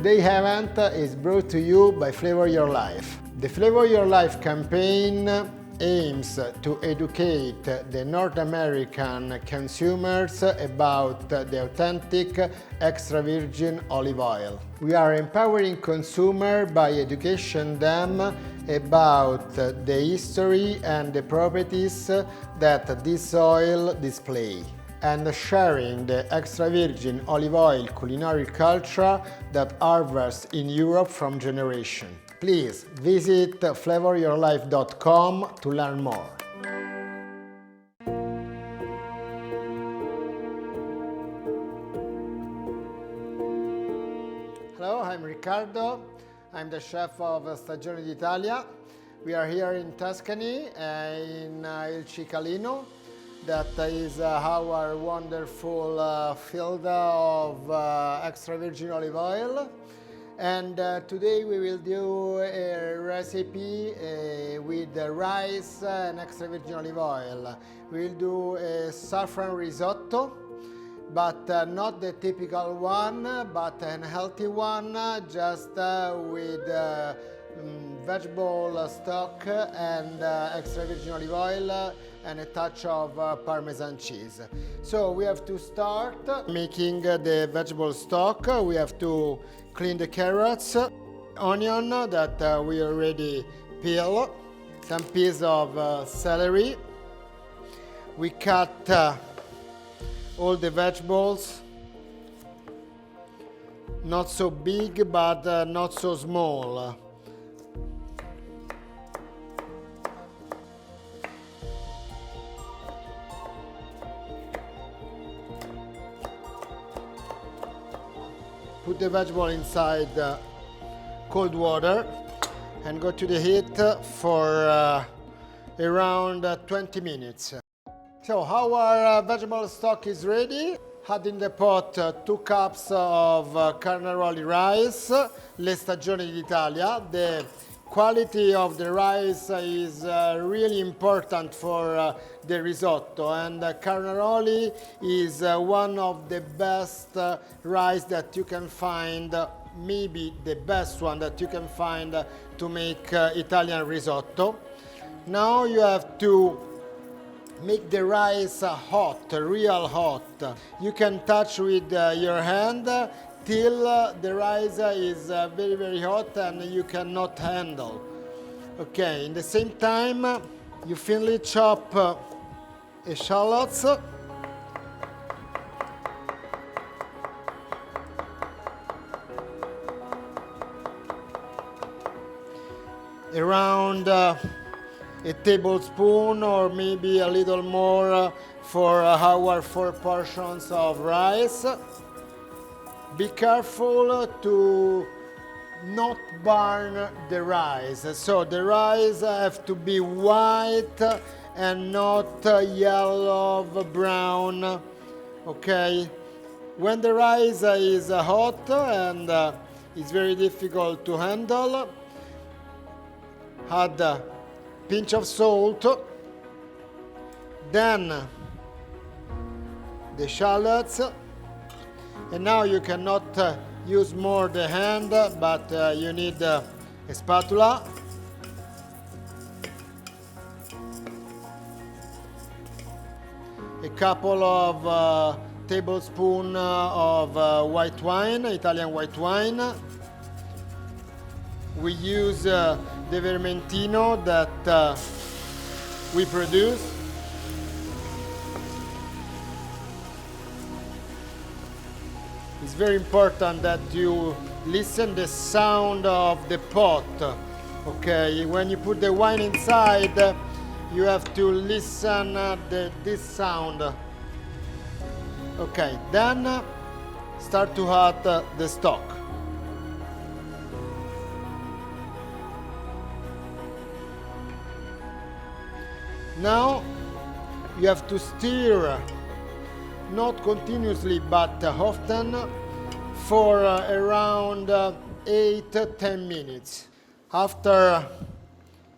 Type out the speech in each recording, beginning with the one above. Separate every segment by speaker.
Speaker 1: Today's event is brought to you by Flavor Your Life. The Flavor Your Life campaign aims to educate the North American consumers about the authentic extra virgin olive oil. We are empowering consumers by educating them about the history and the properties that this oil displays, and sharing the extra virgin olive oil culinary culture that harvests in Europe from generations. Please visit flavoryourlife.com to learn more. Hello, I'm Riccardo. I'm the chef of Stagione d'Italia. We are here in Tuscany, in Il Cicalino. That is our wonderful field of extra virgin olive oil. And today we will do a recipe with rice and extra virgin olive oil. We will do a saffron risotto, but not the typical one, but a healthy one, just with vegetable stock and extra virgin olive oil and a touch of Parmesan cheese. So we have to start making the vegetable stock. We have to clean the carrots, onion that we already peel, some piece of celery. We cut all the vegetables, not so big but not so small. Put the vegetable inside cold water and go to the heat for around 20 minutes. So our vegetable stock is ready. Add in the pot 2 cups of carnaroli rice, Le Stagione d'Italia. The quality of the rice is really important for the risotto, and carnaroli is one of the best rice that you can find, maybe the best one that you can find to make Italian risotto. Now you have to make the rice hot, real hot. You can touch with your hand till the rice is very, very hot and you cannot handle. Okay, in the same time, you finely chop shallots. Around a tablespoon or maybe a little more for our 4 portions of rice. Be careful to not burn the rice. So the rice have to be white and not yellow brown. Okay? When the rice is hot and it's very difficult to handle, add a pinch of salt, then the shallots, and now you cannot use more the hand, but you need a spatula. A couple of tablespoons of white wine, Italian white wine. We use the Vermentino that we produce. It's very important that you listen the sound of the pot. Okay, when you put the wine inside, you have to listen this sound. Okay, then start to add the stock. Now you have to stir, not continuously but often, for around 8-10 minutes. After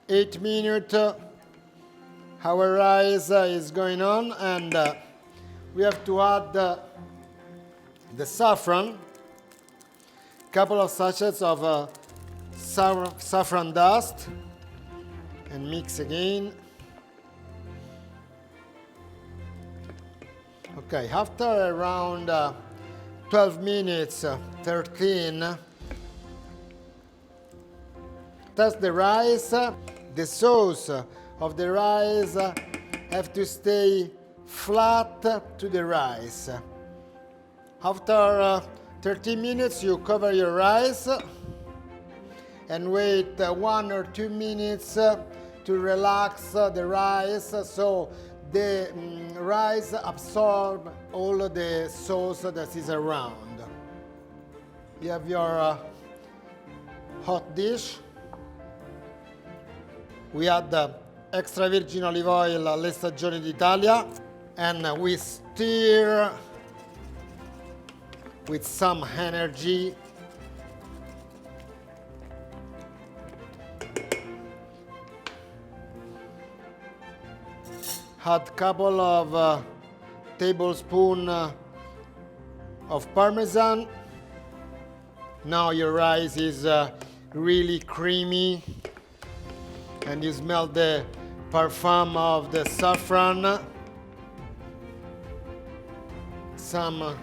Speaker 1: 8 minutes, our rice is going on, and we have to add the saffron. couple of sachets of saffron dust and mix again. Okay, after around 12 minutes, 13, test the rice. The sauce of the rice have to stay flat to the rice. After 30 minutes, you cover your rice and wait 1 or 2 minutes to relax the rice so the rice absorb all the sauce that is around. You have your hot dish. We add extra virgin olive oil alle stagioni d'Italia and we stir with some energy. Add a couple of tablespoons of Parmesan. Now your rice is really creamy and you smell the perfume of the saffron. Some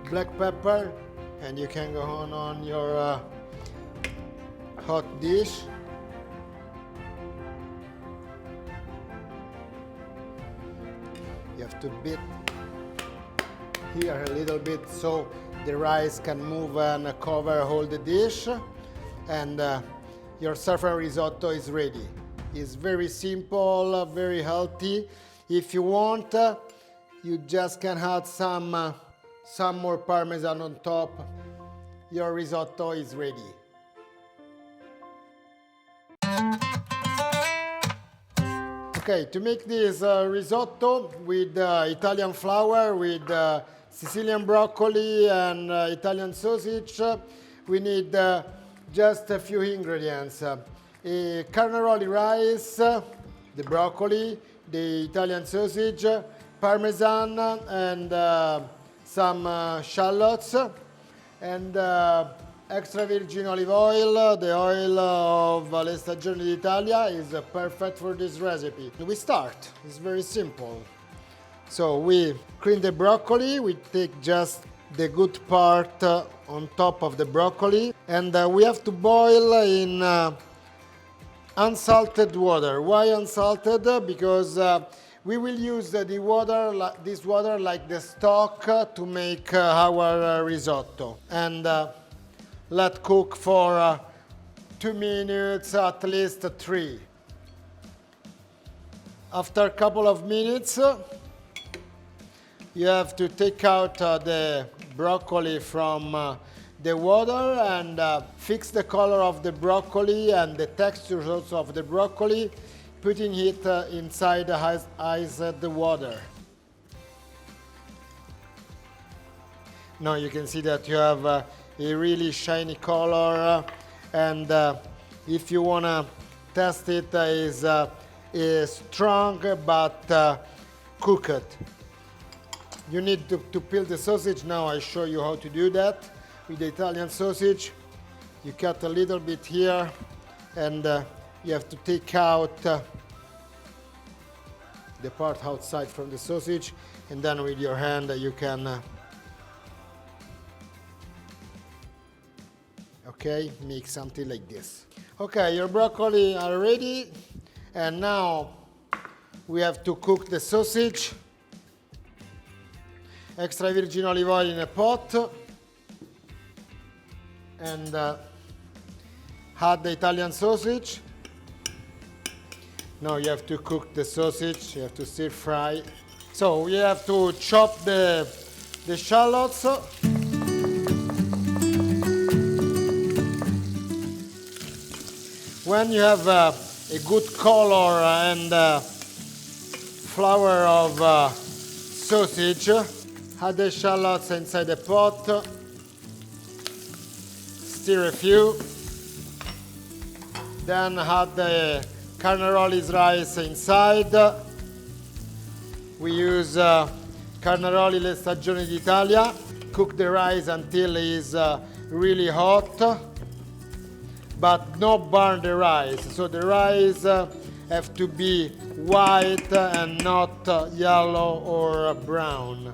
Speaker 1: black pepper and you can go on your hot dish. You have to beat here a little bit so the rice can move and cover all the dish, and your saffron risotto is ready. It's very simple, very healthy. If you want, you just can add some more Parmesan on top. Your risotto is ready. Okay, to make this risotto with Italian flour, with Sicilian broccoli and Italian sausage, we need just a few ingredients. Carnaroli rice, the broccoli, the Italian sausage, Parmesan and some shallots, and extra virgin olive oil. The oil of Le Stagioni d'Italia is perfect for this recipe. We start, it's very simple. So we clean the broccoli, we take just the good part on top of the broccoli, and we have to boil in unsalted water. Why unsalted? Because we will use this water like the stock to make our risotto. And let cook for 2 minutes, at least 3. After a couple of minutes, you have to take out the broccoli from the water and fix the color of the broccoli and the texture also of the broccoli, putting it inside the iced water. Now you can see that you have a really shiny color, and if you want to test it, is strong but cooked. You need to peel the sausage. Now I show you how to do that. With the Italian sausage, you cut a little bit here, and you have to take out the part outside from the sausage, and then with your hand you can okay, make something like this. Okay, your broccoli are ready, and now we have to cook the sausage. Extra virgin olive oil in a pot, and add the Italian sausage. Now you have to cook the sausage, you have to stir fry. So we have to chop the shallots. When you have a good color and flour of sausage, add the shallots inside the pot, stir a few, then add the Carnaroli's rice inside. We use Carnaroli Le Stagioni d'Italia. Cook the rice until it's really hot, but not burn the rice. So the rice have to be white and not yellow or brown.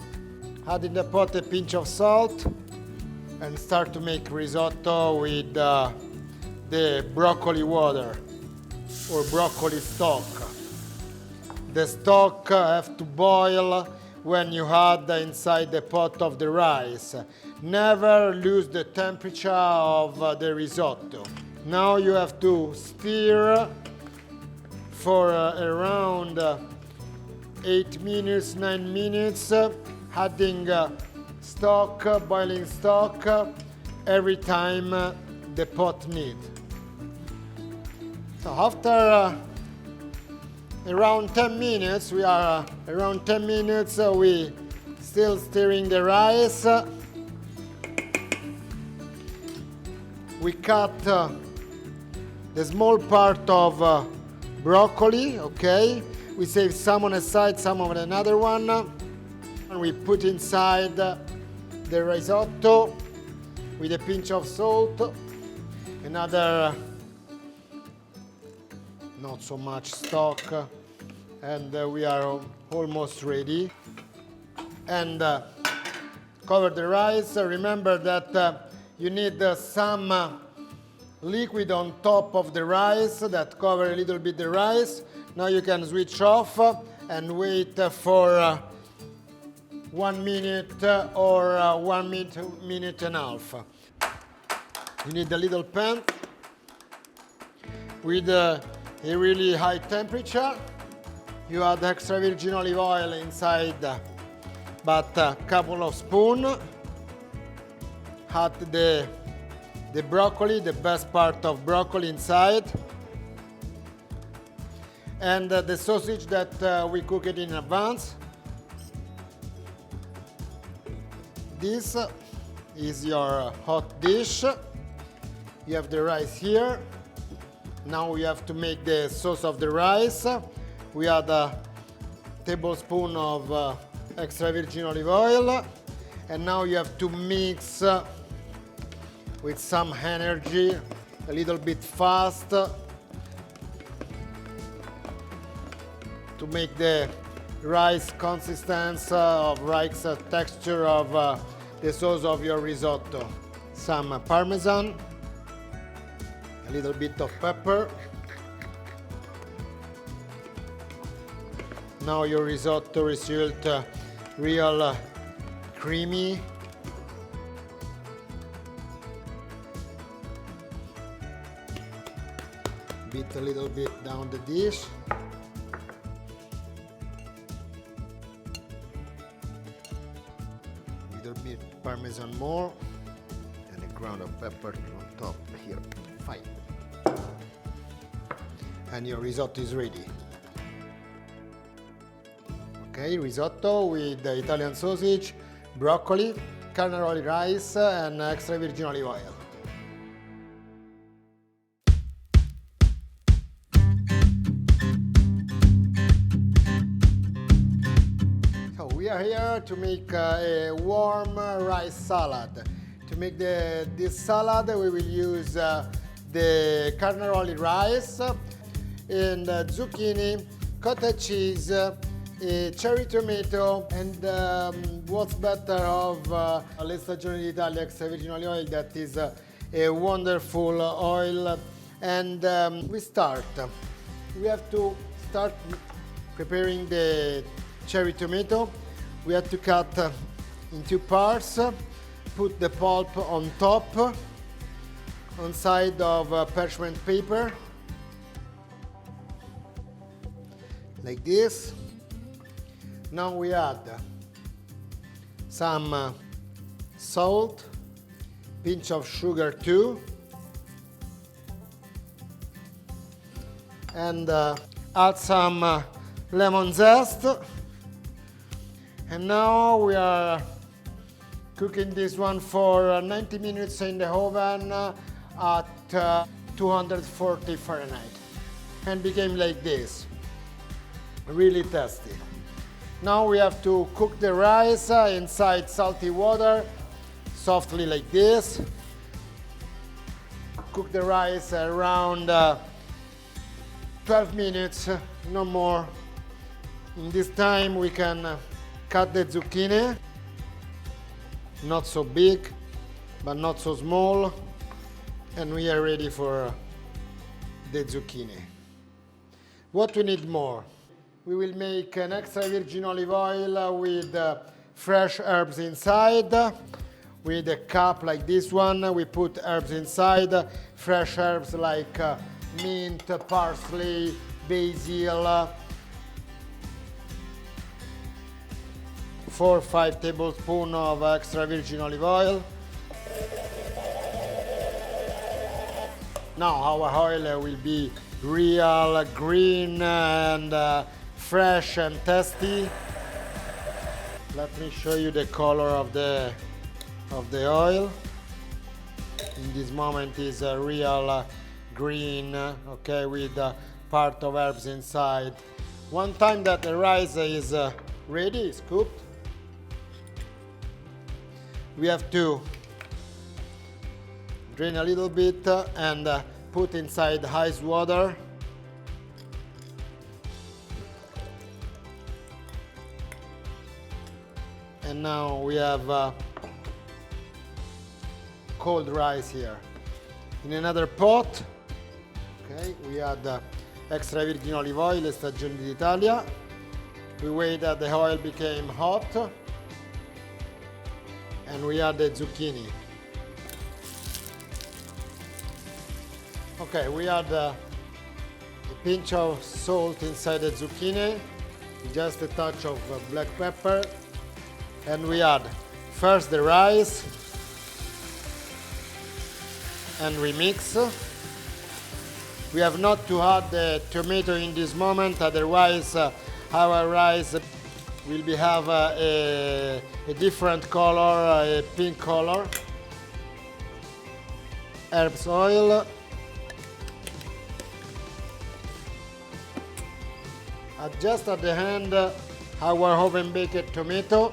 Speaker 1: Add in the pot a pinch of salt and start to make risotto with the broccoli water or broccoli stock. The stock have to boil when you add inside the pot of the rice. Never lose the temperature of the risotto. Now you have to stir for around 8 minutes, 9 minutes, adding stock, boiling stock, every time the pot needs. So after around 10 minutes, we still stirring the rice. We cut the small part of broccoli, okay? We save some on a side, some on another one. And we put inside the risotto with a pinch of salt, another not so much stock, and we are almost ready. And cover the rice. Remember that you need some liquid on top of the rice that cover a little bit the rice. Now you can switch off and wait for 1 minute or 1 minute and a half. You need a little pan with a really high temperature. You add extra virgin olive oil inside, but a couple of spoons. Add the broccoli, the best part of broccoli inside, and the sausage that we cooked in advance. This is your hot dish. You have the rice here. Now we have to make the sauce of the rice. We add a tablespoon of extra virgin olive oil, and now you have to mix with some energy, a little bit fast, to make the rice consistency of rice texture of the sauce of your risotto. Some Parmesan, a little bit of pepper. Now your risotto result real creamy. Beat a little bit down the dish. Little bit Parmesan more, and a ground of pepper on top here. Fine. And your risotto is ready. Okay, risotto with the Italian sausage, broccoli, carnaroli rice, and extra virgin olive oil. So we are here to make a warm rice salad. To make this salad, we will use the carnaroli rice and zucchini, cottage cheese, cherry tomato, and what's better of Le Stagioni d'Italia extra virgin olive oil, that is a wonderful oil. And we have to start preparing the cherry tomato. We have to cut in 2 parts, put the pulp on top, on side of parchment paper, like this. Now we add some salt, pinch of sugar too, and add some lemon zest. And now we are cooking this one for 90 minutes in the oven at 240 Fahrenheit. And became like this, really tasty. Now we have to cook the rice inside salty water, softly like this. cook the rice around 12 minutes, no more. In this time we can cut the zucchini, not so big, but not so small, and we are ready for the zucchini. What we need more? We will make an extra virgin olive oil with fresh herbs inside. With a cup like this one, we put herbs inside, fresh herbs like mint, parsley, basil, 4 or 5 tablespoons of extra virgin olive oil. Now our oil will be real green and fresh and tasty. Let me show you the color of the oil. In this moment is a real green, okay, with part of herbs inside. One time that the rice is ready, is cooked, we have to drain a little bit and put inside ice water. And now we have cold rice here. In another pot, okay, we add extra virgin olive oil, Stagione d'Italia. We wait that the oil became hot, and we add the zucchini. Okay, we add a pinch of salt inside the zucchini, just a touch of black pepper, and we add first the rice, and we mix. We have not to add the tomato in this moment, otherwise our rice will have a different color, a pink color. Herbs oil. Just at the end, our oven baked tomato.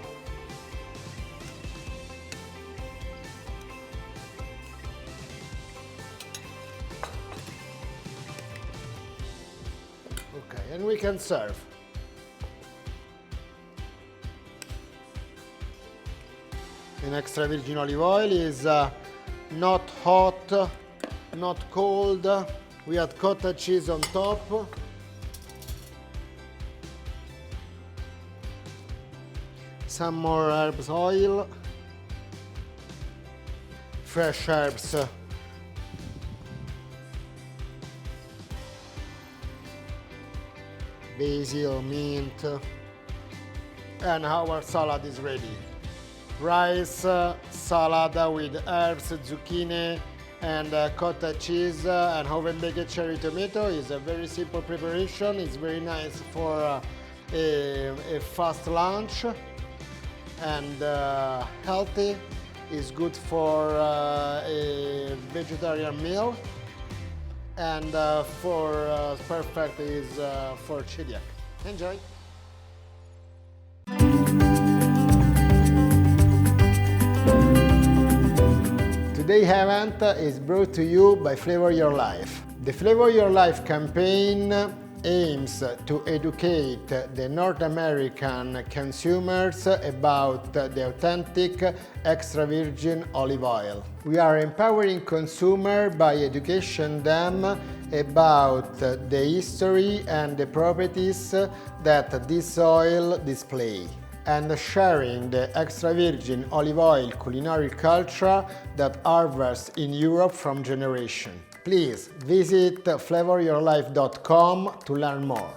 Speaker 1: Okay, and we can serve. An extra virgin olive oil is not hot, not cold. We add cottage cheese on top. Some more herbs oil, fresh herbs, basil, mint, and our salad is ready. Rice, salad with herbs, zucchini, and cottage cheese and oven baked cherry tomato is a very simple preparation. It's very nice for a fast lunch. And healthy, is good for a vegetarian meal, and perfect is for celiac. Enjoy! Today's event is brought to you by Flavor Your Life. The Flavor Your Life campaign aims to educate the North American consumers about the authentic extra virgin olive oil. We are empowering consumers by educating them about the history and the properties that this oil displays, and sharing the extra virgin olive oil culinary culture that harvests in Europe from generations. Please visit flavoryourlife.com to learn more.